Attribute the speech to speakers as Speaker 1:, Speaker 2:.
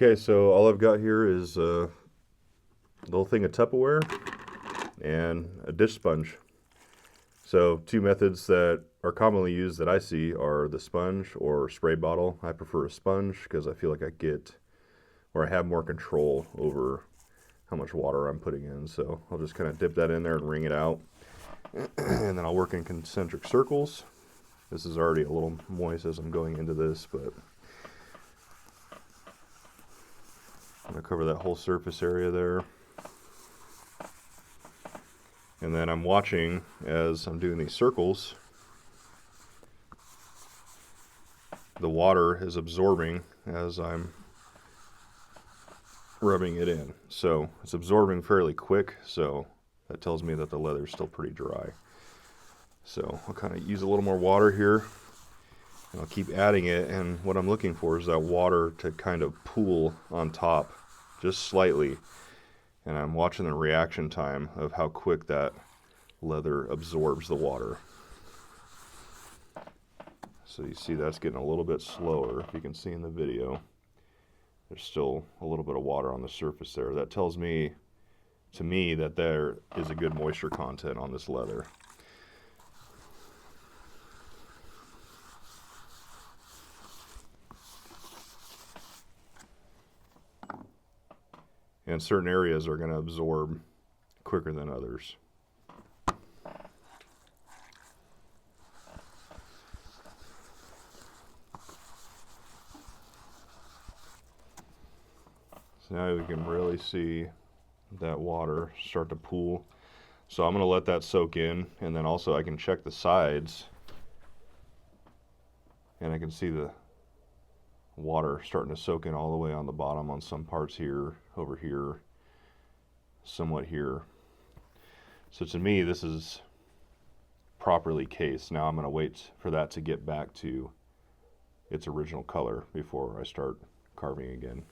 Speaker 1: Okay, so all I've got here is a little thing of Tupperware and a dish sponge. So two methods that are commonly used that I see are the sponge or spray bottle. I prefer a sponge because I feel like I have more control over how much water I'm putting in. So I'll just kind of dip that in there and wring it out. And then I'll work in concentric circles. This is already a little moist as I'm going into this, but I'm going to cover that whole surface area there. And then I'm watching as I'm doing these circles. The water is absorbing as I'm rubbing it in. So it's absorbing fairly quick, so that tells me that the leather is still pretty dry. So I'll kind of use a little more water here, and I'll keep adding it, and what I'm looking for is that water to kind of pool on top just slightly, and I'm watching the reaction time of how quick that leather absorbs the water. So you see that's getting a little bit slower, if you can see in the video. There's still a little bit of water on the surface there. That tells me, to me, that there is a good moisture content on this leather. And certain areas are going to absorb quicker than others. So now we can really see that water start to pool. So I'm going to let that soak in, and then also I can check the sides, and I can see the water starting to soak in all the way on the bottom on some parts here, over here, somewhat here. So to me, this is properly cased. Now I'm going to wait for that to get back to its original color before I start carving again.